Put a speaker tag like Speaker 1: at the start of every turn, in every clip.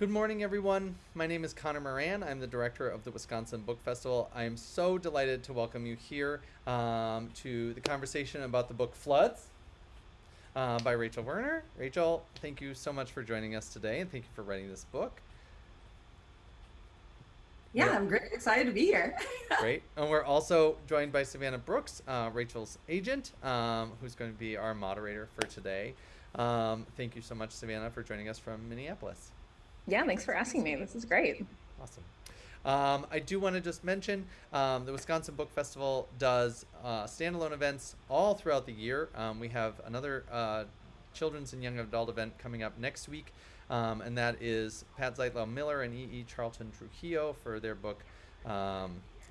Speaker 1: Good morning, everyone. My name is Connor Moran. I'm the director of the Wisconsin Book Festival. I am so delighted to welcome you here to the conversation about the book Floods by Rachel Werner. Rachel, thank you so much for joining us today, and thank you for writing this book.
Speaker 2: Yeah, I'm great. Excited to be here.
Speaker 1: Great. And we're also joined by Savannah Brooks, Rachel's agent, who's going to be our moderator for today. Thank you so much, Savannah, for joining us from Minneapolis.
Speaker 3: Yeah, thanks for asking me. This is great.
Speaker 1: Awesome. I do want to just mention the Wisconsin Book Festival does standalone events all throughout the year. We have another children's and young adult event coming up next week, and that is Pat Zeitlau Miller and E.E. Charlton Trujillo for their book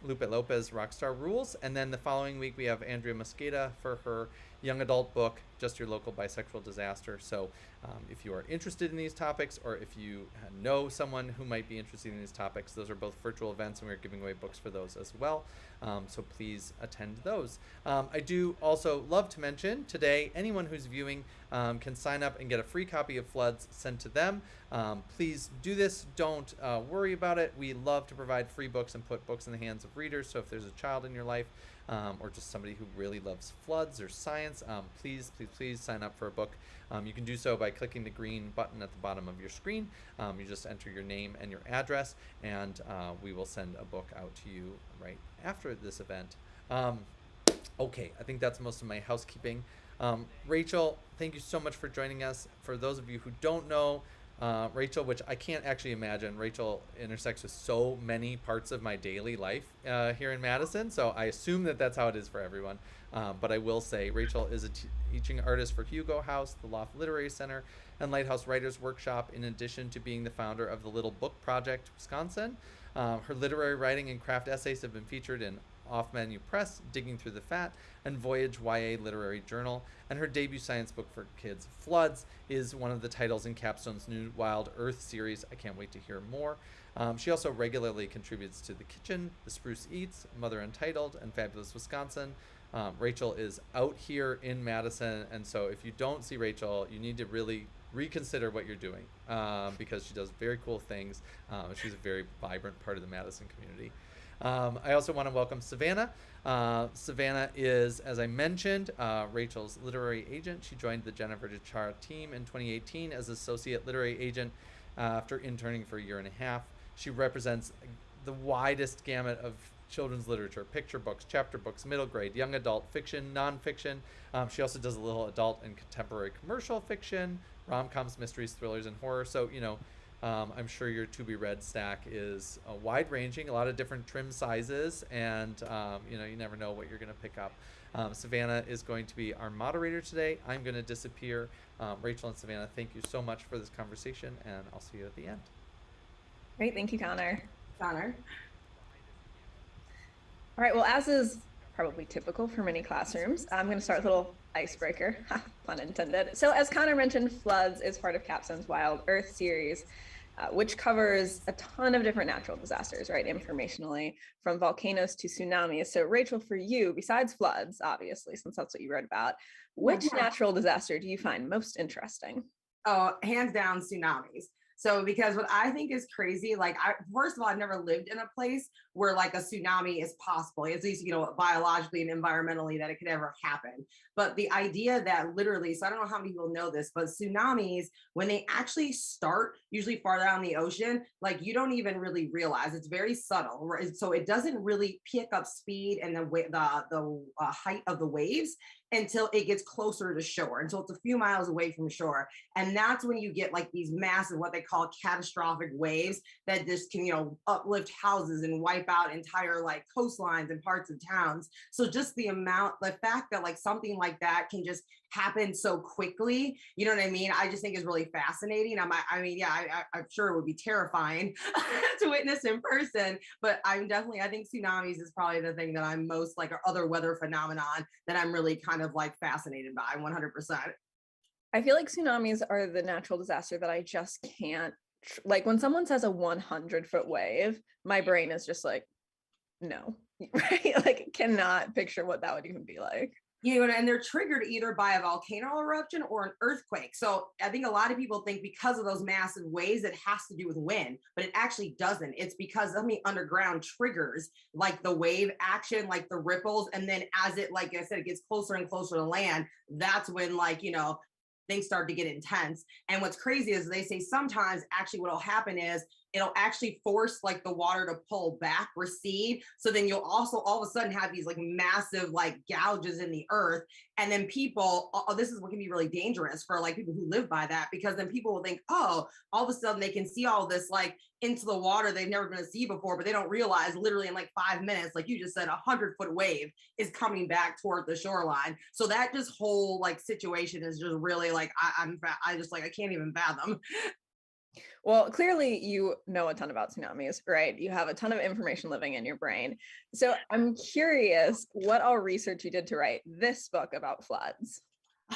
Speaker 1: Lupe Lopez Rockstar Rules. And then the following week we have Andrea Mosqueda for her young adult book, Just Your Local Bisexual Disaster. So if you are interested in these topics, or if you know someone who might be interested in these topics, those are both virtual events, and we're giving away books for those as well. So please attend those. I do also love to mention today, anyone who's viewing can sign up and get a free copy of Floods sent to them. Please do this. Don't worry about it. We love to provide free books and put books in the hands of readers. So if there's a child in your life, or just somebody who really loves floods or science, please sign up for a book. You can do so by clicking the green button at the bottom of your screen. You just enter your name and your address, and we will send a book out to you right after this event. Okay, I think that's most of my housekeeping. Rachel, thank you so much for joining us. For those of you who don't know, Rachel, which I can't actually imagine, Rachel intersects with so many parts of my daily life here in Madison, so I assume that that's how it is for everyone. But I will say Rachel is a teaching artist for Hugo House, the Loft Literary Center, and Lighthouse Writers Workshop, in addition to being the founder of the Little Book Project Wisconsin. Her literary writing and craft essays have been featured in Off Menu Press, Digging Through the Fat, and Voyage YA Literary Journal, and her debut science book for kids, Floods, is one of the titles in Capstone's new Wild Earth series. I can't wait to hear more. She also regularly contributes to The Kitchen, The Spruce Eats, Mother Untitled, and Fabulous Wisconsin. Rachel is out here in Madison, and so if you don't see Rachel, you need to really reconsider what you're doing, because she does very cool things. She's a very vibrant part of the Madison community. I also want to welcome Savannah. Savannah is, as I mentioned, Rachel's literary agent. She joined the Jennifer DeChara team in 2018 as associate literary agent after interning for a year and a half. She represents the widest gamut of children's literature: picture books, chapter books, middle grade, young adult, fiction, nonfiction. She also does a little adult and contemporary commercial fiction, rom-coms, mysteries, thrillers, and horror. So, I'm sure your to-be-read stack is wide-ranging, a lot of different trim sizes, and you never know what you're going to pick up. Savannah is going to be our moderator today. I'm going to disappear. Rachel and Savannah, thank you so much for this conversation, and I'll see you at the end.
Speaker 3: Great. Thank you, Connor.
Speaker 2: Connor.
Speaker 3: All right. Well, as is probably typical for many classrooms, I'm going to start with a little icebreaker, pun intended. So as Connor mentioned, Floods is part of Capstone's Wild Earth series, which covers a ton of different natural disasters, right? Informationally, from volcanoes to tsunamis. So Rachel, for you, besides floods, obviously, since that's what you wrote about, which natural disaster do you find most interesting?
Speaker 2: Oh, hands down, tsunamis. So, because what I think is crazy, first of all, I've never lived in a place where like a tsunami is possible, at least, biologically and environmentally, that it could ever happen. But the idea that literally, so I don't know how many people know this, but tsunamis, when they actually start, usually farther down the ocean, like you don't even really realize. It's very subtle, right? So it doesn't really pick up speed and the height of the waves until it gets closer to shore, until it's a few miles away from shore. And that's when you get like these massive, what they call catastrophic waves that just can, uplift houses and wipe out entire like coastlines and parts of towns. So just the fact that like something like that can just happen so quickly, you know what I mean? I just think is really fascinating. I'm sure it would be terrifying to witness in person, but I think tsunamis is probably the thing that I'm most like, or other weather phenomenon that I'm really kind of like fascinated by 100%.
Speaker 3: I feel like tsunamis are the natural disaster that I just can't, like when someone says a 100-foot wave, my brain is just like, no, right? Like cannot picture what that would even be like.
Speaker 2: You know, and they're triggered either by a volcano eruption or an earthquake. So I think a lot of people think because of those massive waves, it has to do with wind, but it actually doesn't. It's because of the underground triggers like the wave action, like the ripples. And then as it, like I said, it gets closer and closer to land, that's when, like, you know, things start to get intense. And what's crazy is they say sometimes actually what'll happen is it'll actually force like the water to pull back, recede. So then you'll also all of a sudden have these like massive like gouges in the earth. And then people, oh, this is what can be really dangerous for like people who live by that, because then people will think, oh, all of a sudden they can see all this like into the water they've never been to see before, but they don't realize literally in like 5 minutes, like you just said, 100-foot wave is coming back toward the shoreline. So that just whole like situation is just really like, I just like, I can't even fathom.
Speaker 3: Well, clearly you know a ton about tsunamis, right? You have a ton of information living in your brain. So I'm curious what all research you did to write this book about floods.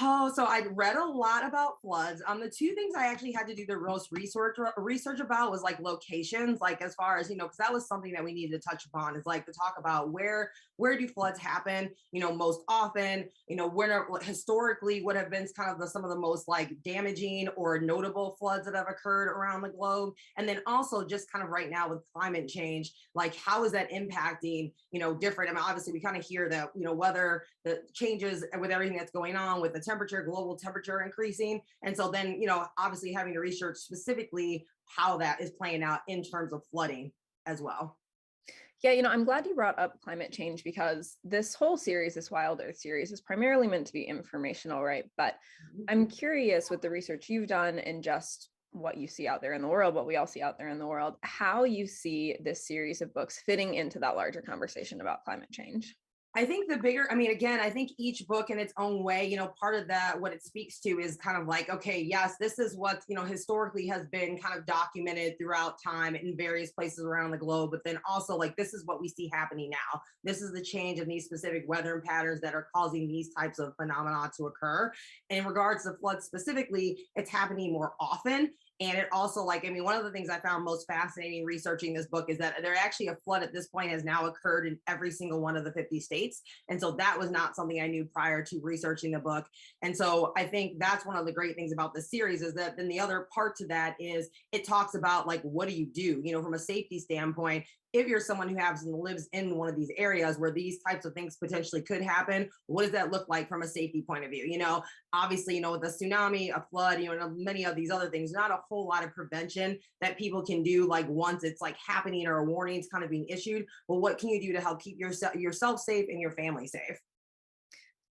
Speaker 2: Oh, so I read a lot about floods. The two things I actually had to do the most research about was like locations, like as far as, you know, because that was something that we needed to touch upon, is like to talk about where do floods happen, you know, most often, you know, where historically would have been kind of some of the most like damaging or notable floods that have occurred around the globe. And then also just kind of right now with climate change, like how is that impacting, you know, different. I mean, obviously we kind of hear that, you know, weather, the changes with everything that's going on with the temperature, global temperature increasing. And so then, you know, obviously having to research specifically how that is playing out in terms of flooding as well.
Speaker 3: Yeah, you know, I'm glad you brought up climate change because this whole series, this Wild Earth series, is primarily meant to be informational, right? But I'm curious with the research you've done and just what you see out there in the world, what we all see out there in the world, how you see this series of books fitting into that larger conversation about climate change.
Speaker 2: I think the bigger, I mean, again, I think each book in its own way, you know, part of that, what it speaks to is kind of like, okay, yes, this is what, you know, historically has been kind of documented throughout time in various places around the globe. But then also like, this is what we see happening now. This is the change in these specific weather patterns that are causing these types of phenomena to occur. And in regards to floods specifically, it's happening more often. And it also, like, I mean, one of the things I found most fascinating researching this book is that there actually a flood at this point has now occurred in every single one of the 50 states. And so that was not something I knew prior to researching the book. And so I think that's one of the great things about the series is that then the other part to that is it talks about like, what do, you know, from a safety standpoint, if you're someone who lives in one of these areas where these types of things potentially could happen, what does that look like from a safety point of view? You know, obviously, you know, with a tsunami, a flood, you know, many of these other things, not a whole lot of prevention that people can do like once it's like happening or a warning is kind of being issued. Well, what can you do to help keep yourself safe and your family safe?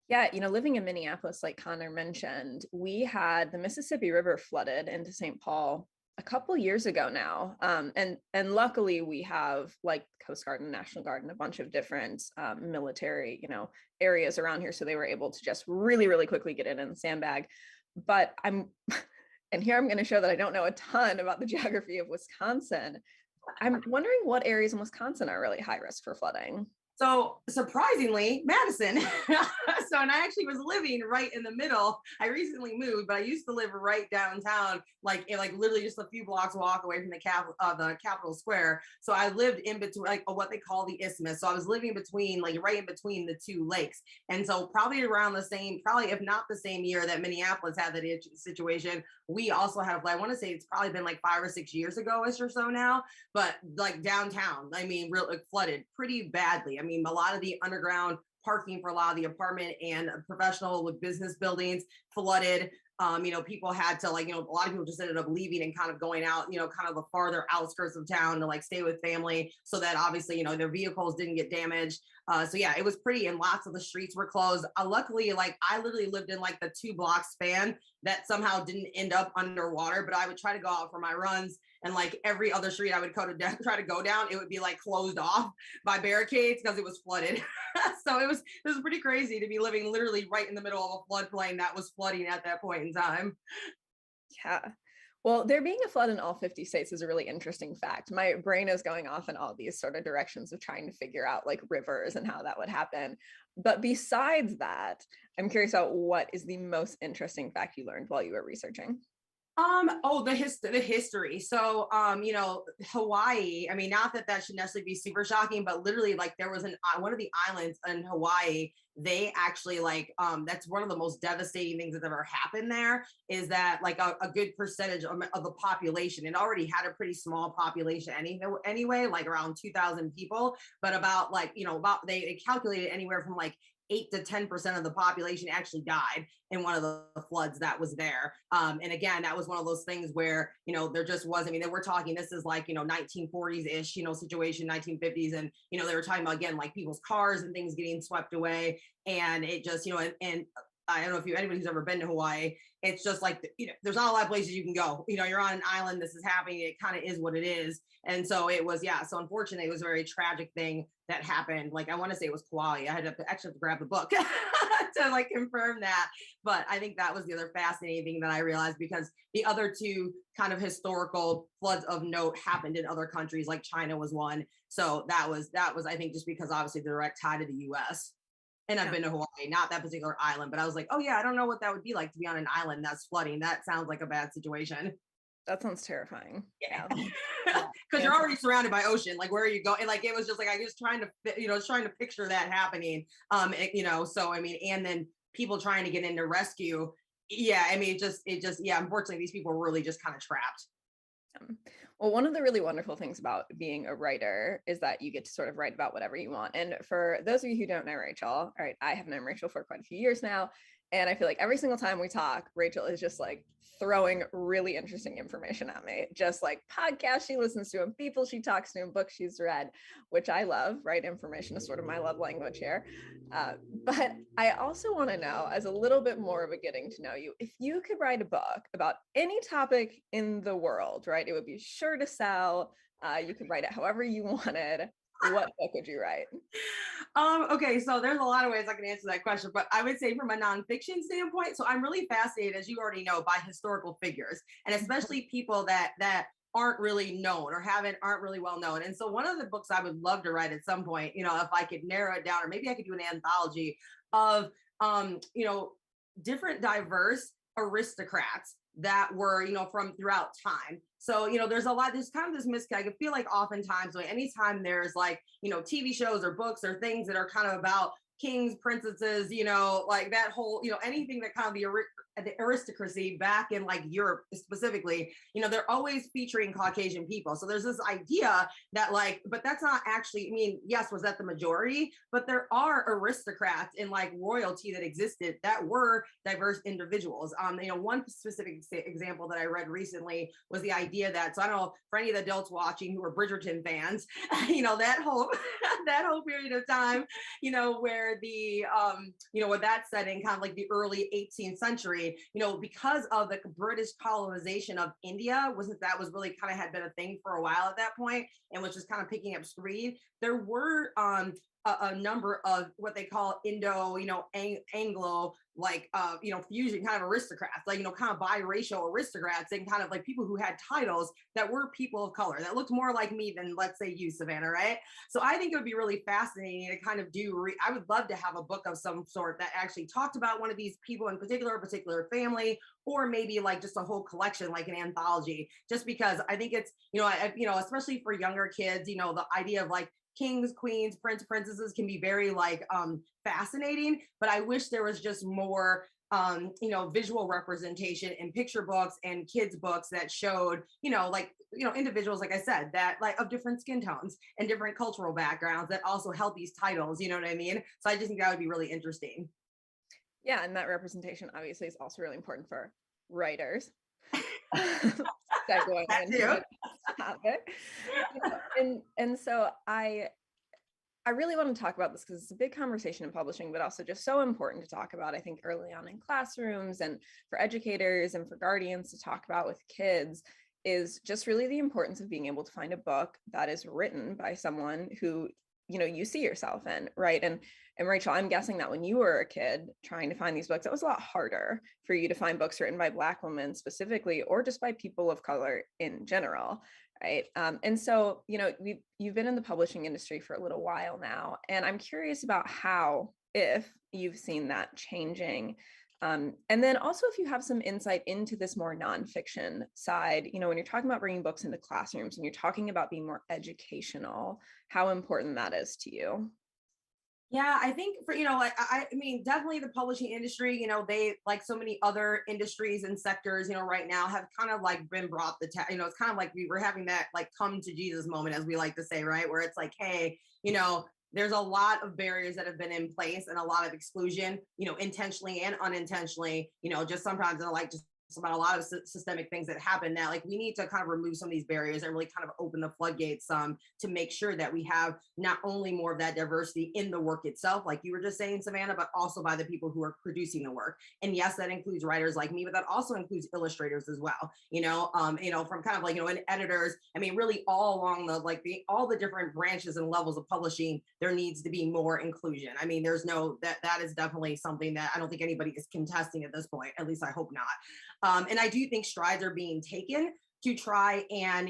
Speaker 3: Yeah, you know, living in Minneapolis, like Connor mentioned, we had the Mississippi River flooded into St. Paul a couple years ago now, and luckily we have like Coast Guard and National Guard and a bunch of different military, you know, areas around here, so they were able to just really, really quickly get in and sandbag. But and here I'm going to show that I don't know a ton about the geography of Wisconsin. I'm wondering what areas in Wisconsin are really high risk for flooding.
Speaker 2: So surprisingly, Madison. And I actually was living right in the middle. I recently moved, but I used to live right downtown, like literally just a few blocks walk away from the Capitol Square. So I lived in between, like what they call the isthmus. So I was living between, like right in between the two lakes. And so probably around the same, probably if not the same year that Minneapolis had that situation, we also had a flood. I want to say it's probably been like 5 or 6 years ago or so now, but like downtown, I mean, really flooded pretty badly. I mean, a lot of the underground parking for a lot of the apartment and professional with business buildings flooded. You know, people had to like, you know, a lot of people just ended up leaving and kind of going out, you know, kind of the farther outskirts of town to like stay with family so that obviously, you know, their vehicles didn't get damaged. So yeah, it was pretty, and lots of the streets were closed. Luckily, like I literally lived in like the 2 block span that somehow didn't end up underwater, but I would try to go out for my runs, and like every other street I would try to go down, it would be like closed off by barricades because it was flooded. So it was pretty crazy to be living literally right in the middle of a floodplain that was flooding at that point in time.
Speaker 3: Yeah. Well, there being a flood in all 50 states is a really interesting fact. My brain is going off in all these sort of directions of trying to figure out like rivers and how that would happen. But besides that, I'm curious about what is the most interesting fact you learned while you were researching?
Speaker 2: The history. So, Hawaii, I mean, not that that should necessarily be super shocking, but literally like there was one of the islands in Hawaii, they actually that's one of the most devastating things that's ever happened there is that like a good percentage of the population, it already had a pretty small population anyway, like around 2,000 people, but about they calculated anywhere from like 8 to 10% of the population actually died in one of the floods that was there. And again, that was one of those things where, there just was, I mean, we're talking, this is like, 1940s ish, situation, 1950s. And, they were talking about, again, like people's cars and things getting swept away. And it just, and I don't know if anybody who's ever been to Hawaii, it's just like, there's not a lot of places you can go. You're on an island, this is happening. It kind of is what it is. And so it was, yeah. So unfortunately, it was a very tragic thing that happened. Like, I want to say it was Kauai. I had to actually have to grab the book to like confirm that. But I think that was the other fascinating thing that I realized, because the other two kind of historical floods of note happened in other countries, like China was one. So that was, I think, just because obviously the direct tie to the US. And I've been to Hawaii, not that particular island, but I was like, oh yeah, I don't know what that would be like to be on an island that's flooding. That sounds like a bad situation.
Speaker 3: That sounds terrifying.
Speaker 2: Yeah. Because you're already surrounded by ocean. Like, where are you going? And like, it was just like, I was trying to picture that happening. So I mean, and then people trying to get into rescue. Yeah. I mean, yeah, unfortunately, these people were really just kind of trapped.
Speaker 3: Well, one of the really wonderful things about being a writer is that you get to sort of write about whatever you want. And for those of you who don't know Rachel, all right, I have known Rachel for quite a few years now. And I feel like every single time we talk, Rachel is just like throwing really interesting information at me, just like podcasts she listens to and people she talks to and books she's read, which I love, right? Information is sort of my love language here. But I also want to know, as a little bit more of a getting to know you, if you could write a book about any topic in the world, right? It would be sure to sell. You could write it however you wanted. What book would you write?
Speaker 2: Okay, so there's a lot of ways I can answer that question, but I would say from a nonfiction standpoint, so I'm really fascinated, as you already know, by historical figures, and especially people that aren't really known or aren't really well known. And so one of the books I would love to write at some point, if I could narrow it down, or maybe I could do an anthology of different diverse aristocrats that were, from throughout time. So, there's kind of this misconnect. I feel like oftentimes, like anytime there's like, TV shows or books or things that are kind of about kings, princesses, like that whole, anything that kind of the aristocracy back in like Europe specifically, they're always featuring Caucasian people. So there's this idea that like, but that's not actually, I mean, yes, was that the majority? But there are aristocrats in like royalty that existed that were diverse individuals. One specific example that I read recently was the idea that, so I don't know, for any of the adults watching who are Bridgerton fans, that whole that whole period of time, where the where that's set in kind of like the early 18th century, because of the British colonization of India, was really kind of had been a thing for a while at that point, and was just kind of picking up speed. There were a number of what they call Indo, Anglo, like, fusion kind of aristocrats, like, kind of biracial aristocrats, and kind of like people who had titles that were people of color that looked more like me than, let's say, you, Savannah, right? So I think it would be really fascinating to kind of I would love to have a book of some sort that actually talked about one of these people in particular, a particular family, or maybe like just a whole collection, like an anthology, just because I think it's, especially for younger kids, the idea of like kings, queens, princesses can be very like fascinating, but I wish there was just more visual representation in picture books and kids books that showed, individuals, like I said, that like of different skin tones and different cultural backgrounds that also held these titles, you know what I mean? So I just think that would be really interesting.
Speaker 3: Yeah, and that representation obviously is also really important for writers. Going into the topic. And so I really want to talk about this because it's a big conversation in publishing, but also just so important to talk about, I think, early on in classrooms and for educators and for guardians to talk about with kids, is just really the importance of being able to find a book that is written by someone who, you see yourself in, right? And Rachel, I'm guessing that when you were a kid trying to find these books, that was a lot harder for you to find books written by Black women specifically, or just by people of color in general, right? And so, you've been in the publishing industry for a little while now, and I'm curious about how, if you've seen that changing, And then also if you have some insight into this more nonfiction side, you know, when you're talking about bringing books into classrooms and you're talking about being more educational, how important that is to you.
Speaker 2: Yeah, I think for, like, I mean, definitely the publishing industry, they, like so many other industries and sectors, right now have kind of like been brought it's kind of like we were having that like come to Jesus moment, as we like to say, right? Where it's like, hey, there's a lot of barriers that have been in place and a lot of exclusion, intentionally and unintentionally, just sometimes they're like just about a lot of systemic things that happen that like we need to kind of remove some of these barriers and really kind of open the floodgates to make sure that we have not only more of that diversity in the work itself, like you were just saying, Savannah, but also by the people who are producing the work. And yes, that includes writers like me, but that also includes illustrators as well, from kind of like, and editors. I mean, really all along all the different branches and levels of publishing, there needs to be more inclusion. I mean, there's that is definitely something that I don't think anybody is contesting at this point, at least I hope not. And I do think strides are being taken to try and,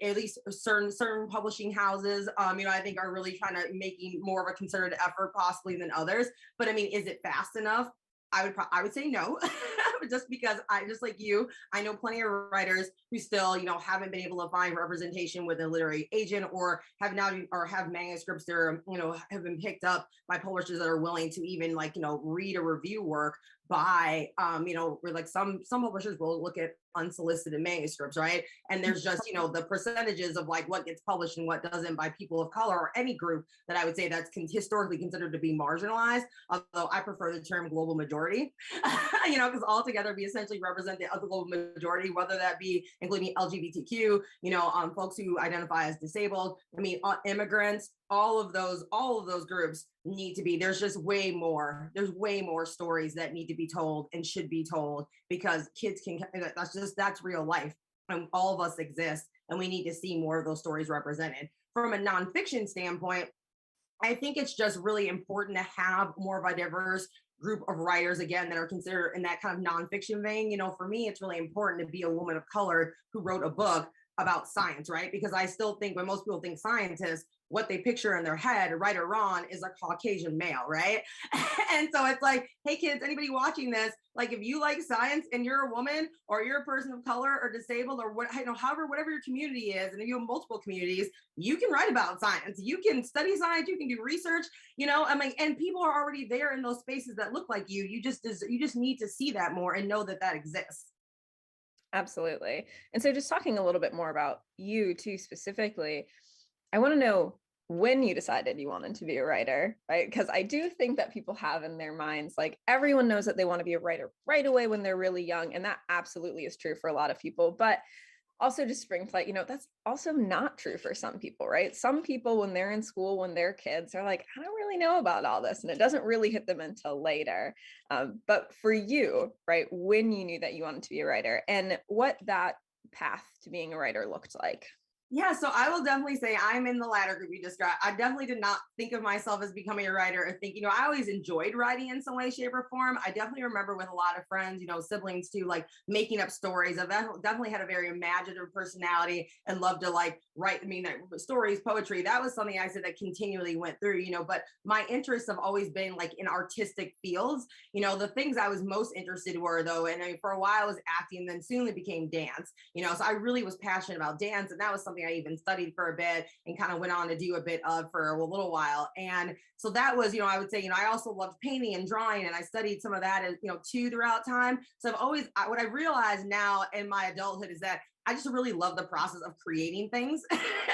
Speaker 2: at least certain publishing houses, I think are really trying to making more of a concerted effort possibly than others. But I mean, is it fast enough? I would say no, just because just like you, I know plenty of writers who still, haven't been able to find representation with a literary agent or have manuscripts that are, have been picked up by publishers that are willing to even like, read a review work by, where like some publishers will look at unsolicited manuscripts, right? And there's just, the percentages of like what gets published and what doesn't by people of color or any group that I would say that's historically considered to be marginalized. Although I prefer the term global majority, because altogether we essentially represent the other global majority, whether that be including LGBTQ, folks who identify as disabled, immigrants, all of those groups need to be, there's way more stories that need to be told and should be told because kids that's real life and all of us exist and we need to see more of those stories represented. From a nonfiction standpoint, I think it's just really important to have more of a diverse group of writers, again, that are considered in that kind of nonfiction vein. For me, it's really important to be a woman of color who wrote a book about science, right? Because I still think when most people think scientists, what they picture in their head, right or wrong, is a Caucasian male, right? And so it's like, hey kids, anybody watching this, like if you like science and you're a woman or you're a person of color or disabled or whatever your community is, and if you have multiple communities, you can write about science, you can study science, you can do research, and people are already there in those spaces that look like you. You just need to see that more and know that exists.
Speaker 3: Absolutely. And so just talking a little bit more about you too, specifically, I want to know when you decided you wanted to be a writer, right? Because I do think that people have in their minds, like everyone knows that they want to be a writer right away when they're really young. And that absolutely is true for a lot of people. But also just spring flight, that's also not true for some people, right? Some people, when they're in school, when they're kids, are like, I don't really know about all this. And it doesn't really hit them until later. But for you, right, when you knew that you wanted to be a writer and what that path to being a writer looked like.
Speaker 2: Yeah, so I will definitely say I'm in the latter group you described. I definitely did not think of myself as becoming a writer or think, I always enjoyed writing in some way, shape, or form. I definitely remember with a lot of friends, siblings too, like making up stories. I've definitely had a very imaginative personality and loved to like write, stories, poetry. That was something I said that continually went through, but my interests have always been like in artistic fields. The things I was most interested in were though, and for a while I was acting, then soon it became dance, so I really was passionate about dance. And that was something I even studied for a bit and kind of went on to do a bit of for a little while. And so that was, I would say, I also loved painting and drawing, and I studied some of that, too, throughout time. So what I realized now in my adulthood is that I just really love the process of creating things.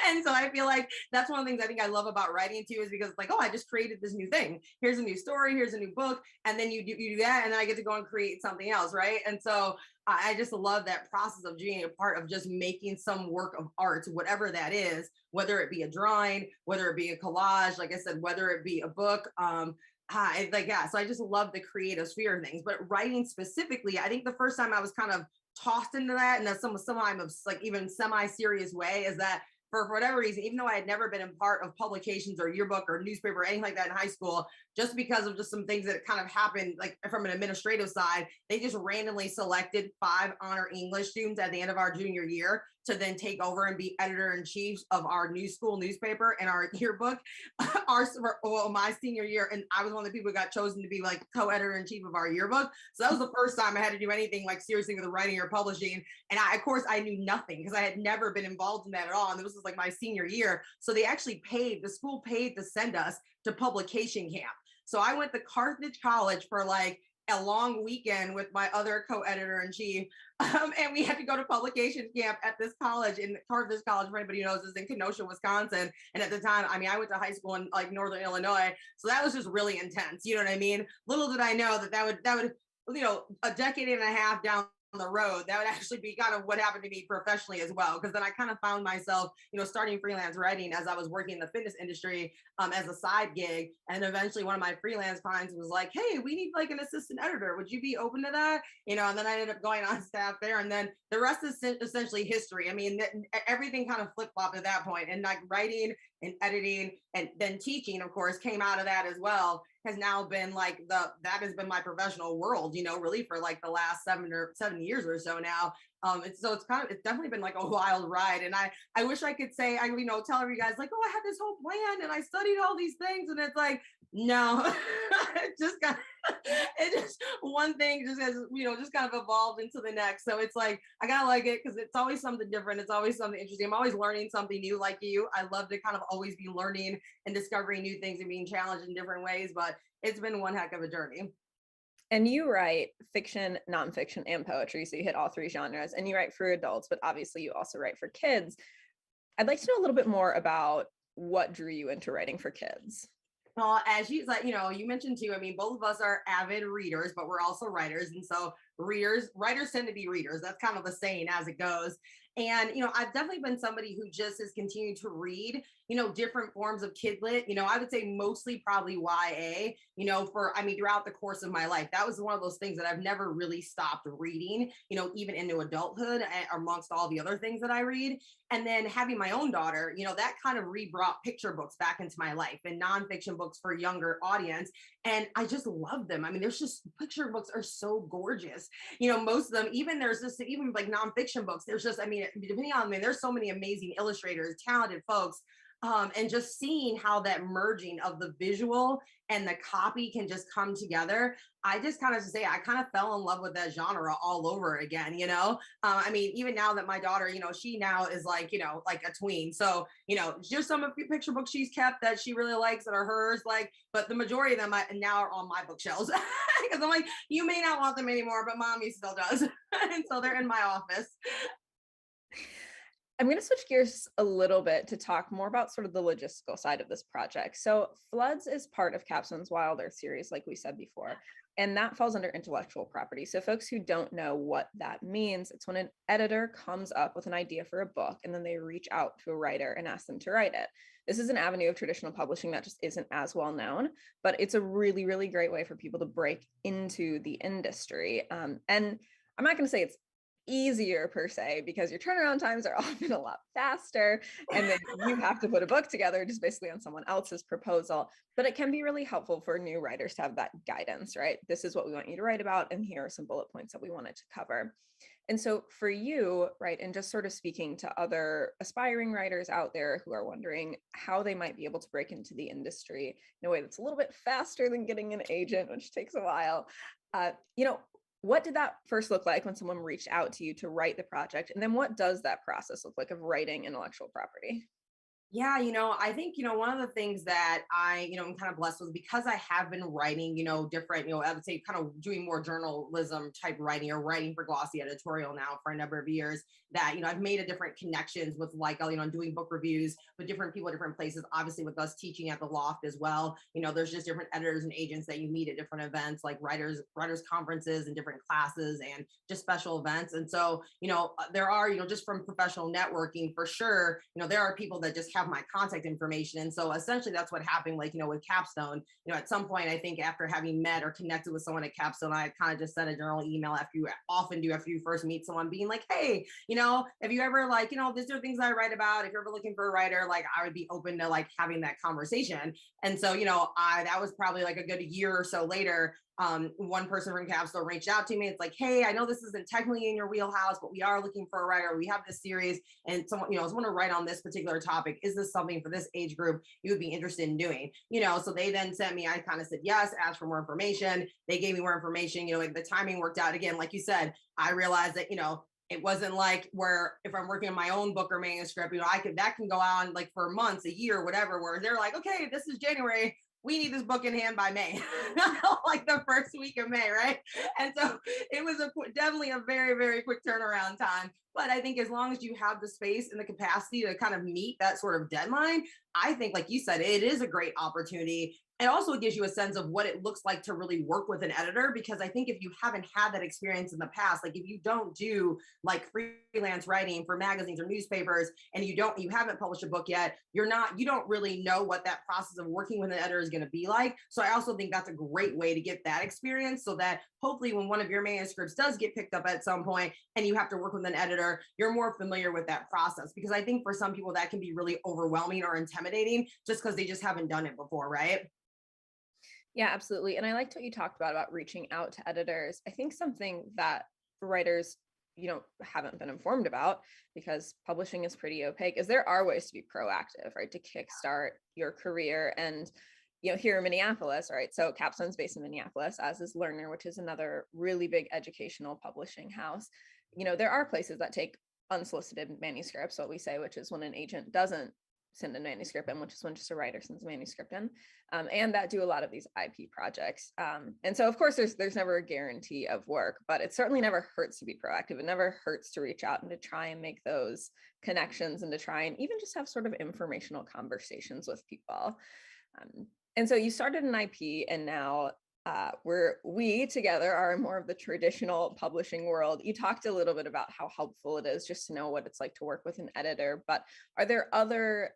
Speaker 2: And so I feel like that's one of the things I think I love about writing too, is because it's like, oh, I just created this new thing. Here's a new story, here's a new book. And then you do that, and then I get to go and create something else, right? And so I just love that process of being a part of just making some work of art, whatever that is, whether it be a drawing, whether it be a collage, like I said, whether it be a book. So I just love the creative sphere of things. But writing specifically, I think the first time I was kind of tossed into that in some kind of like even semi-serious way is that for whatever reason, even though I had never been a part of publications or yearbook or newspaper or anything like that in high school, just because of just some things that kind of happened, like from an administrative side, they just randomly selected 5 honor English students at the end of our junior year to then take over and be editor-in-chief of our new school newspaper and our yearbook, my senior year. And I was one of the people who got chosen to be like co-editor-in-chief of our yearbook. So that was the first time I had to do anything like seriously with the writing or publishing. And of course, I knew nothing because I had never been involved in that at all. And this was like my senior year. So they actually the school paid to send us to publication camp. So I went to Carthage College for like a long weekend with my other co-editor-in-chief. And we had to go to publication camp at this college in Carthage College, for anybody who knows, is in Kenosha, Wisconsin. And at the time, I mean, I went to high school in like Northern Illinois. So that was just really intense. You know what I mean? Little did I know that would, you know, a decade and a half down the road, that would actually be kind of what happened to me professionally as well. Because then I kind of found myself, you know, starting freelance writing as I was working in the fitness industry as a side gig. And eventually one of my freelance clients was like, hey, we need like an assistant editor. Would you be open to that? You know, and then I ended up going on staff there. And then the rest is essentially history. I mean, everything kind of flip-flopped at that point. And like writing and editing and then teaching, of course, came out of that as well. Has now been like that has been my professional world, you know, really for like the last 7 years or so now. It's definitely been like a wild ride. And I wish I could say, you know, tell you guys like, oh, I had this whole plan and I studied all these things. And it's like, no, it just one thing just has, you know, just kind of evolved into the next. So it's like, I gotta like it because it's always something different. It's always something interesting. I'm always learning something new like you. I love to kind of always be learning and discovering new things and being challenged in different ways, but it's been one heck of a journey.
Speaker 3: And you write fiction, nonfiction, and poetry. So you hit all three genres, and you write for adults, but obviously you also write for kids. I'd like to know a little bit more about what drew you into writing for kids.
Speaker 2: Well, as you like, you know, you mentioned too, I mean, both of us are avid readers, but we're also writers. And so writers tend to be readers. That's kind of the saying as it goes. And, you know, I've definitely been somebody who just has continued to read, you know, different forms of kid lit. You know, I would say mostly probably YA, you know, throughout the course of my life. That was one of those things that I've never really stopped reading, you know, even into adulthood amongst all the other things that I read. And then having my own daughter, you know, that kind of brought picture books back into my life and nonfiction books for a younger audience. And I just love them. I mean, there's just picture books are so gorgeous. You know, most of them, even like nonfiction books, there's just, I mean, depending on, I mean, there's so many amazing illustrators, talented folks. And just seeing how that merging of the visual and the copy can just come together. I just kind of fell in love with that genre all over again, you know? I mean, even now that my daughter, you know, she now is like, you know, like a tween. So, you know, just some of the picture books she's kept that she really likes that are hers, like, but the majority of them now are on my bookshelves. Because I'm like, you may not want them anymore, but mommy still does. And so they're in my office.
Speaker 3: I'm going to switch gears a little bit to talk more about sort of the logistical side of this project. So Floods is part of Capstone's Wild Earth series, like we said before, and that falls under intellectual property. So folks who don't know what that means, it's when an editor comes up with an idea for a book and then they reach out to a writer and ask them to write it. This is an avenue of traditional publishing that just isn't as well known, but it's a really, really great way for people to break into the industry. And I'm not going to say it's easier per se, because your turnaround times are often a lot faster, and then you have to put a book together just basically on someone else's proposal. But it can be really helpful for new writers to have that guidance, right? This is what we want you to write about, and here are some bullet points that we wanted to cover. And so for you, right, and just sort of speaking to other aspiring writers out there who are wondering how they might be able to break into the industry in a way that's a little bit faster than getting an agent, which takes a while, you know, what did that first look like when someone reached out to you to write the project? And then what does that process look like of writing intellectual property?
Speaker 2: Yeah, you know, I think, you know, one of the things that I, you know, I'm kind of blessed with because I have been writing, you know, different, you know, I would say kind of doing more journalism type writing or writing for glossy editorial now for a number of years, that, you know, I've made a different connections with, like, you know, doing book reviews with different people at different places, obviously with us teaching at the Loft as well. You know, there's just different editors and agents that you meet at different events, like writers conferences and different classes and just special events. And so, you know, there are, you know, just from professional networking for sure, you know, there are people that just have my contact information. And so essentially that's what happened, like, you know, with Capstone, you know, at some point, I think after having met or connected with someone at Capstone, I kind of just sent a general email after you first meet someone, being like, hey, you know, if you ever, like, you know, these are things I write about, if you're ever looking for a writer, like, I would be open to like having that conversation. And so, you know, that was probably like a good year or so later one person from Capstone reached out to me. It's like, hey, I know this isn't technically in your wheelhouse, but we are looking for a writer. We have this series and someone, someone to write on this particular topic. Is this something for this age group you would be interested in doing? So they then sent me, I kind of said yes, asked for more information. They gave me more information, like the timing worked out. Again, like you said, I realized that, it wasn't like where if I'm working on my own book or manuscript, that can go on like for months, a year, whatever, where they're like, okay, this is January. We need this book in hand by May, like the first week of May, right? And so it was definitely a very, very quick turnaround time. But I think as long as you have the space and the capacity to kind of meet that sort of deadline, I think, like you said, it is a great opportunity. It also gives you a sense of what it looks like to really work with an editor, because I think if you haven't had that experience in the past, like if you don't do like freelance writing for magazines or newspapers and you haven't published a book yet, you don't really know what that process of working with an editor is going to be like. So I also think that's a great way to get that experience, so that hopefully when one of your manuscripts does get picked up at some point and you have to work with an editor, you're more familiar with that process. Because I think for some people that can be really overwhelming or intimidating just because they just haven't done it before, right?
Speaker 3: Yeah, absolutely. And I liked what you talked about reaching out to editors. I think something that writers, haven't been informed about, because publishing is pretty opaque, is there are ways to be proactive, right? To kickstart your career. And, here in Minneapolis, right? So Capstone's based in Minneapolis, as is Learner, which is another really big educational publishing house. There are places that take unsolicited manuscripts, what we say, which is when an agent doesn't send a manuscript in, which is when just a writer sends a manuscript in, and that do a lot of these IP projects. And so of course there's never a guarantee of work, but it certainly never hurts to be proactive. It never hurts to reach out and to try and make those connections and to try and even just have sort of informational conversations with people. And so you started an IP, and now we together are in more of the traditional publishing world. You talked a little bit about how helpful it is just to know what it's like to work with an editor, but are there other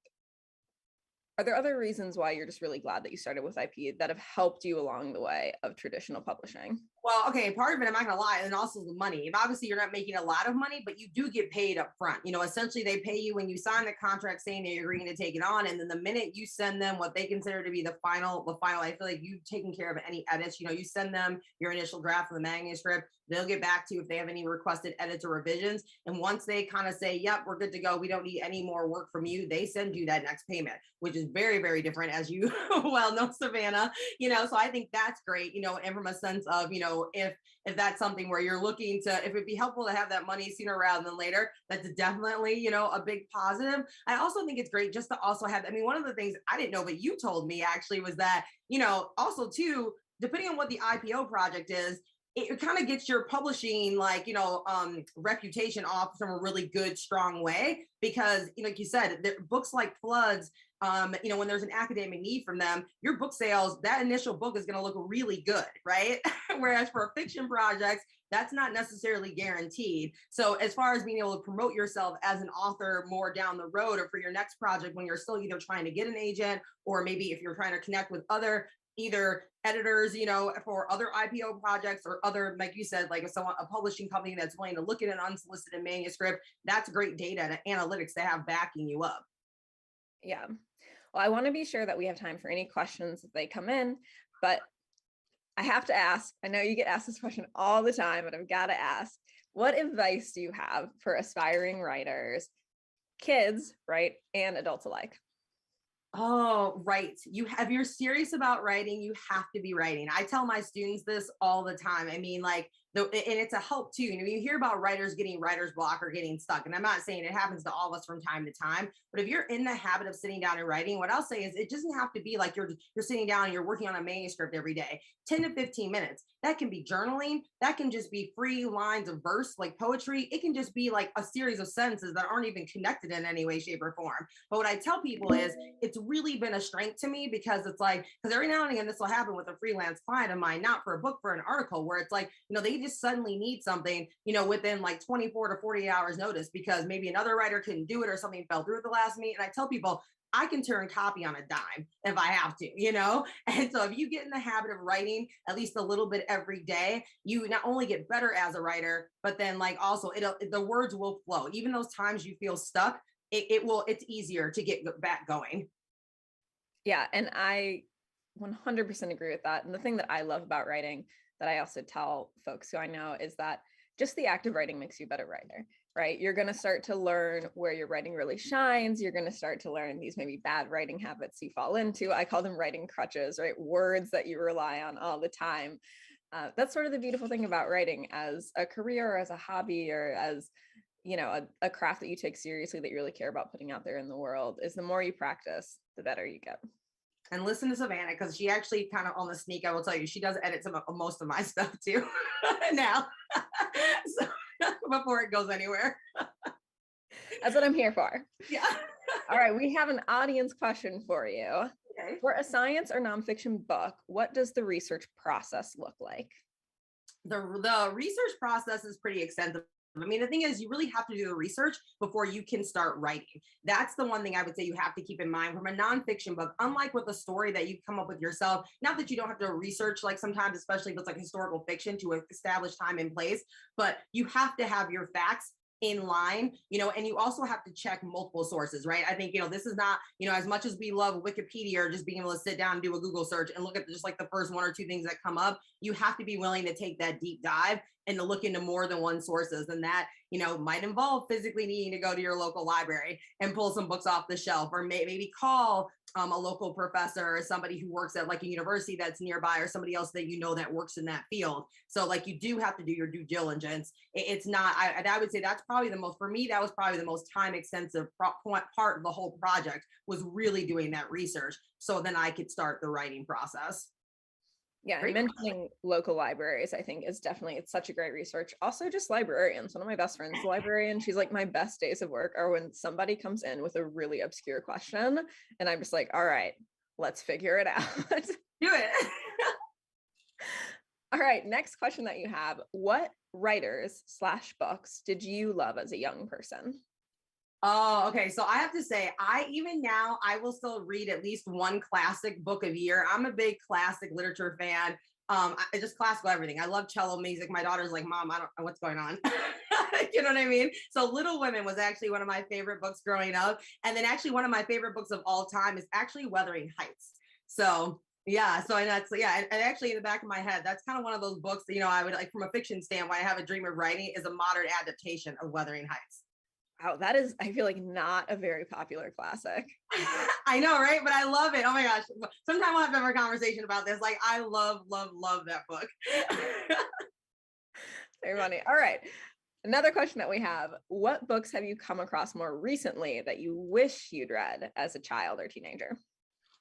Speaker 3: reasons why you're just really glad that you started with IP that have helped you along the way of traditional publishing?
Speaker 2: Well, okay, part of it, I'm not gonna lie, and also the money. If obviously you're not making a lot of money, but you do get paid up front. Essentially they pay you when you sign the contract saying that you're agreeing to take it on. And then the minute you send them what they consider to be the final, I feel like you've taken care of any edits. You send them your initial draft of the manuscript. They'll get back to you if they have any requested edits or revisions. And once they kind of say, yep, we're good to go, we don't need any more work from you, they send you that next payment, which is very, very different, as you well know, Savannah. So I think that's great, and from a sense of, if that's something where you're looking to, if it'd be helpful to have that money sooner rather than later, that's definitely, a big positive. I also think it's great just to also have, one of the things I didn't know, but you told me actually, was that, also too, depending on what the IPO project is, it kind of gets your publishing reputation off from a really good, strong way, because like you said, books like Floods, when there's an academic need from them, your book sales, that initial book is going to look really good, right? Whereas for fiction projects, that's not necessarily guaranteed. So as far as being able to promote yourself as an author more down the road, or for your next project when you're still either trying to get an agent, or maybe if you're trying to connect with other either editors, for other IPO projects, or other, like you said, like a publishing company that's willing to look at an unsolicited manuscript, that's great data and analytics to have backing you up.
Speaker 3: Yeah. Well, I want to be sure that we have time for any questions if they come in, but I have to ask, I know you get asked this question all the time, but I've got to ask, what advice do you have for aspiring writers, kids, right, and adults alike?
Speaker 2: Oh, right. If you're serious about writing, you have to be writing. I tell my students this all the time. And it's a help too. You hear about writers getting writer's block or getting stuck. And I'm not saying it happens to all of us from time to time, but if you're in the habit of sitting down and writing, what I'll say is it doesn't have to be like you're sitting down and you're working on a manuscript every day, 10 to 15 minutes. That can be journaling. That can just be free lines of verse, like poetry. It can just be like a series of sentences that aren't even connected in any way, shape, or form. But what I tell people is it's really been a strength to me, because it's like, because every now and again, this will happen with a freelance client of mine, not for a book, for an article, where it's like, they just suddenly need something, within like 24 to 48 hours notice, because maybe another writer couldn't do it or something fell through at the last minute. And I tell people, I can turn copy on a dime if I have to, And so if you get in the habit of writing at least a little bit every day, you not only get better as a writer, but then like also the words will flow. Even those times you feel stuck, it's easier to get back going.
Speaker 3: Yeah. And I 100% agree with that. And the thing that I love about writing that I also tell folks who I know is that just the act of writing makes you a better writer, right? You're going to start to learn where your writing really shines. You're going to start to learn these maybe bad writing habits you fall into. I call them writing crutches, right? Words that you rely on all the time. That's sort of the beautiful thing about writing as a career or as a hobby or as, you know, a craft that you take seriously, that you really care about putting out there in the world, is the more you practice, the better you get.
Speaker 2: And listen to Savannah, because she actually kind of on the sneak, I will tell you, she does edit most of my stuff too now. So before it goes anywhere.
Speaker 3: That's what I'm here for.
Speaker 2: Yeah.
Speaker 3: All right, we have an audience question for you.
Speaker 2: Okay.
Speaker 3: For a science or nonfiction book, what does the research process look like?
Speaker 2: The research process is pretty extensive. I mean, the thing is, you really have to do the research before you can start writing. That's the one thing I would say you have to keep in mind from a nonfiction book. Unlike with a story that you come up with yourself, not that you don't have to research, like sometimes, especially if it's like historical fiction, to establish time and place, but you have to have your facts in line, you know, and you also have to check multiple sources, right? I think, you know, this is not, you know, as much as we love Wikipedia or just being able to sit down and do a Google search and look at just like the first one or two things that come up, you have to be willing to take that deep dive and to look into more than one sources. And that, you know, might involve physically needing to go to your local library and pull some books off the shelf, or maybe call a local professor or somebody who works at like a university that's nearby, or somebody else that you know that works in that field. So like you do have to do your due diligence. It's not, I would say that's probably the most, for me, that was probably the most time extensive part of the whole project, was really doing that research. So then I could start the writing process.
Speaker 3: Yeah, and mentioning local libraries, I think is definitely, it's such a great research. Also just librarians. One of my best friends, the librarian, she's like, my best days of work are when somebody comes in with a really obscure question and I'm just like, all right, let's figure it out.
Speaker 2: Do it.
Speaker 3: All right, next question that you have. What writers/books did you love as a young person?
Speaker 2: Oh, okay. So I have to say, even now, I will still read at least one classic book a year. I'm a big classic literature fan. Just classical everything. I love cello music. My daughter's like, Mom, I don't know what's going on. You know what I mean? So Little Women was actually one of my favorite books growing up. And then actually one of my favorite books of all time is actually Wuthering Heights. So yeah, so and that's, yeah, and actually in the back of my head, that's kind of one of those books that, you know, I would like, from a fiction standpoint, I have a dream of writing, is a modern adaptation of Wuthering Heights.
Speaker 3: Wow, that is, I feel like, not a very popular classic.
Speaker 2: I know, right? But I love it. Oh my gosh. Sometime we'll have to have a conversation about this. Like, I love that book.
Speaker 3: Very funny. All right. Another question that we have. What books have you come across more recently that you wish you'd read as a child or teenager?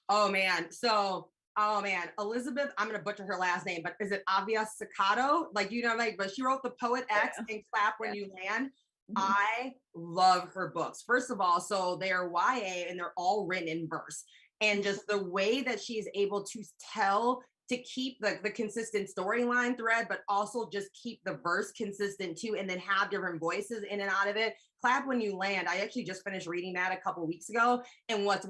Speaker 2: Oh man. So, oh man, Elizabeth, I'm going to butcher her last name, but is it Avia Staccato? Like, you know, like, but she wrote The Poet X and Clap When You Land. I love her books. First of all, so they're YA and they're all written in verse. And just the way that she is able to tell, to keep the consistent storyline thread, but also just keep the verse consistent too, and then have different voices in and out of it. Clap When You Land, I actually just finished reading that a couple weeks ago. And what's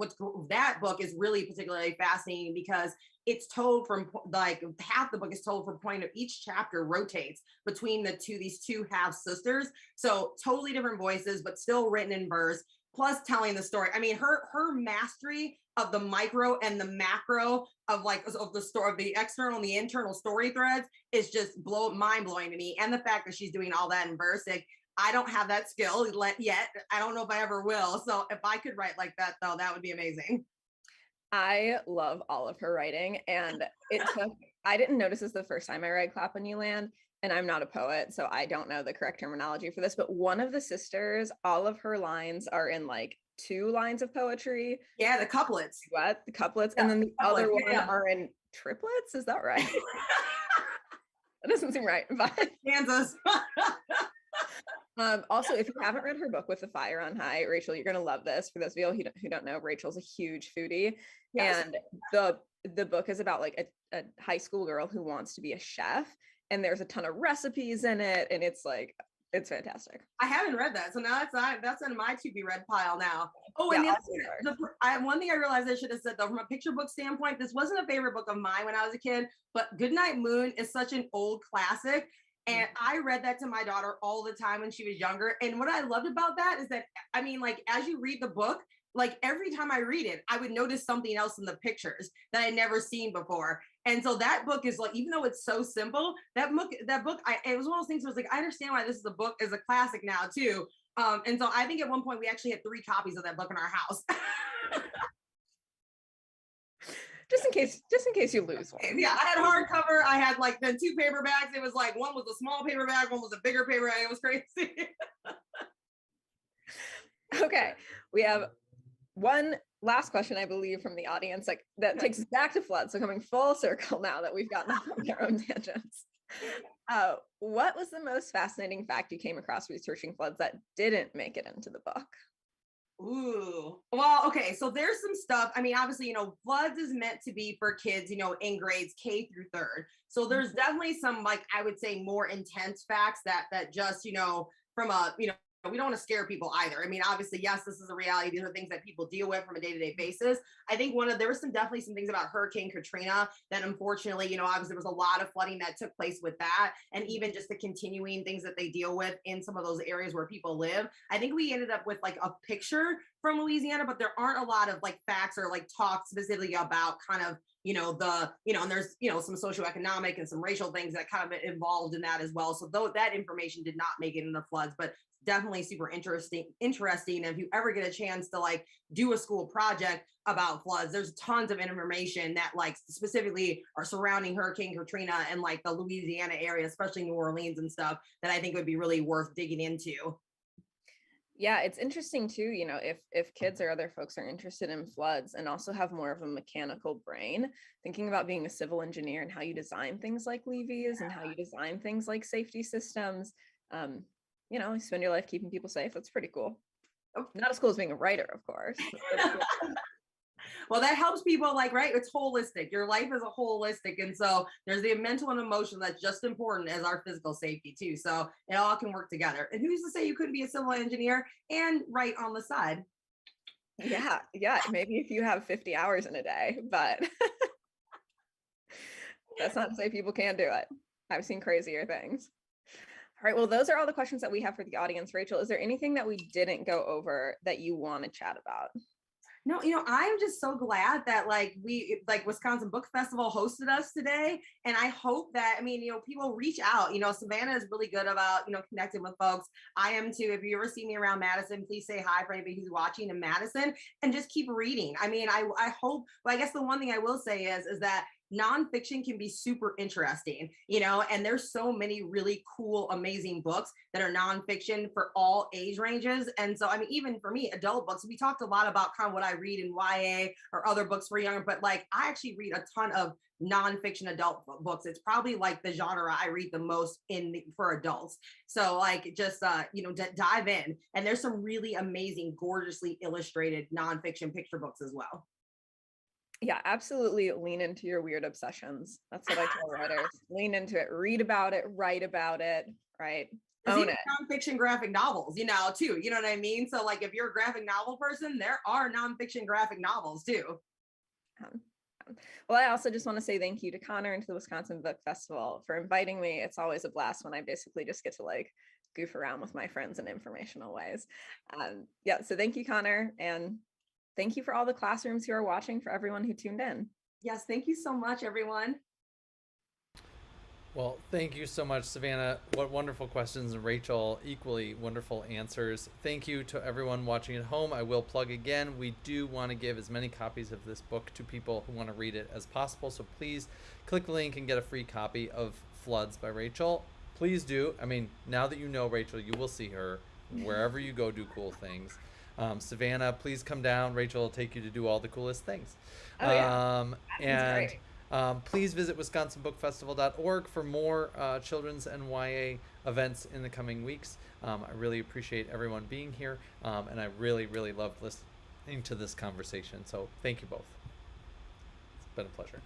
Speaker 2: that book is really particularly fascinating because it's told from, like, half the book is told from point of each chapter rotates between these two half sisters. So totally different voices, but still written in verse, plus telling the story. I mean, her mastery of the micro and the macro of the story, of the external and the internal story threads is just mind blowing to me. And the fact that she's doing all that in verse, like, I don't have that skill yet. I don't know if I ever will. So if I could write like that, though, that would be amazing.
Speaker 3: I love all of her writing, and I didn't notice this the first time I read Clap When You Land, and I'm not a poet, so I don't know the correct terminology for this, but one of the sisters, all of her lines are in like 2 lines of poetry.
Speaker 2: Yeah, the couplets.
Speaker 3: What? The couplets,
Speaker 2: Yeah,
Speaker 3: and then the other one
Speaker 2: yeah.
Speaker 3: are in triplets? Is that right? That doesn't seem right, but
Speaker 2: Kansas.
Speaker 3: Also, if you haven't read her book With the Fire on High, Rachel, you're going to love this. For those of you who don't know, Rachel's a huge foodie. Yes. And the book is about like a high school girl who wants to be a chef, and there's a ton of recipes in it, and it's fantastic.
Speaker 2: I haven't read that, so now that's in my to be read pile now. Oh, and
Speaker 3: yeah,
Speaker 2: one thing I realized I should have said, though, from a picture book standpoint, this wasn't a favorite book of mine when I was a kid, but Goodnight Moon is such an old classic. And I read that to my daughter all the time when she was younger. And what I loved about that is that, I mean, like, as you read the book, like every time I read it, I would notice something else in the pictures that I'd never seen before. And so that book is like, even though it's so simple, that book, it was one of those things where I was like, I understand why this is a classic now too. And so I think at one point we actually had 3 copies of that book in our house.
Speaker 3: Just in case you lose one.
Speaker 2: Yeah, I had hardcover. I had like the 2 paperbacks. It was like one was a small paperback, one was a bigger paperback. It was crazy.
Speaker 3: Okay, we have one last question, I believe, from the audience, like that takes us back to floods. So coming full circle now that we've gotten off on our own tangents. What was the most fascinating fact you came across researching floods that didn't make it into the book?
Speaker 2: Ooh, well, okay. So there's some stuff. I mean, obviously, floods is meant to be for kids, in grades K through 3rd. So there's definitely some, like, I would say more intense facts that just, from a, we don't want to scare people either. I mean, obviously, yes, this is a reality. These are things that people deal with from a day-to-day basis. I think there was definitely some things about Hurricane Katrina that unfortunately, obviously there was a lot of flooding that took place with that. And even just the continuing things that they deal with in some of those areas where people live. I think we ended up with like a picture from Louisiana, but there aren't a lot of like facts or like talk specifically about kind of, and there's, some socioeconomic and some racial things that kind of involved in that as well. So though that information did not make it into floods, but definitely super interesting. And if you ever get a chance to like do a school project about floods, there's tons of information that like specifically are surrounding Hurricane Katrina and like the Louisiana area, especially New Orleans and stuff, that I think would be really worth digging into.
Speaker 3: Yeah, it's interesting too, if kids or other folks are interested in floods and also have more of a mechanical brain, thinking about being a civil engineer and how you design things like levees and how you design things like safety systems. You spend your life keeping people safe. That's pretty cool. Not as cool as being a writer, of course.
Speaker 2: Well, that helps people right? It's holistic. Your life is a holistic. And so there's the mental and emotional that's just important as our physical safety too. So it all can work together. And who's to say you couldn't be a civil engineer and write on the side?
Speaker 3: Yeah. Maybe if you have 50 hours in a day, but that's not to say people can't do it. I've seen crazier things. All right. Well, those are all the questions that we have for the audience. Rachel, is there anything that we didn't go over that you want to chat about?
Speaker 2: No, I'm just so glad that Wisconsin Book Festival hosted us today. And I hope that, people reach out. Savannah is really good about, connecting with folks. I am too. If you ever see me around Madison, please say hi for anybody who's watching in Madison and just keep reading. I hope, I guess the one thing I will say is that nonfiction can be super interesting, and there's so many really cool, amazing books that are nonfiction for all age ranges. And so, even for me, adult books, we talked a lot about kind of what I read in YA or other books for younger, but I actually read a ton of nonfiction adult books. It's probably like the genre I read the most for adults. So just dive in, and there's some really amazing, gorgeously illustrated nonfiction picture books as well.
Speaker 3: Yeah, absolutely lean into your weird obsessions. That's what I tell writers. Lean into it, read about it, write about it, right? Own it.
Speaker 2: Nonfiction graphic novels, too. You know what I mean? So if you're a graphic novel person, there are nonfiction graphic novels too.
Speaker 3: Well, I also just want to say thank you to Connor and to the Wisconsin Book Festival for inviting me. It's always a blast when I basically just get to goof around with my friends in informational ways. So thank you, Connor. And thank you for all the classrooms who are watching, for everyone who tuned in.
Speaker 2: Yes, thank you so much, everyone.
Speaker 1: Well, thank you so much, Savannah. What wonderful questions, and Rachel, equally wonderful answers. Thank you to everyone watching at home. I will plug again, we do want to give as many copies of this book to people who want to read it as possible. So please click the link and get a free copy of Floods by Rachel. Please do. Now that you know Rachel, you will see her wherever you go do cool things. Savannah, please come down. Rachel will take you to do all the coolest things.
Speaker 3: Oh, yeah.
Speaker 1: Please visit wisconsinbookfestival.org for more children's and YA events in the coming weeks. I really appreciate everyone being here, and I really, really loved listening to this conversation. So thank you both. It's been a pleasure.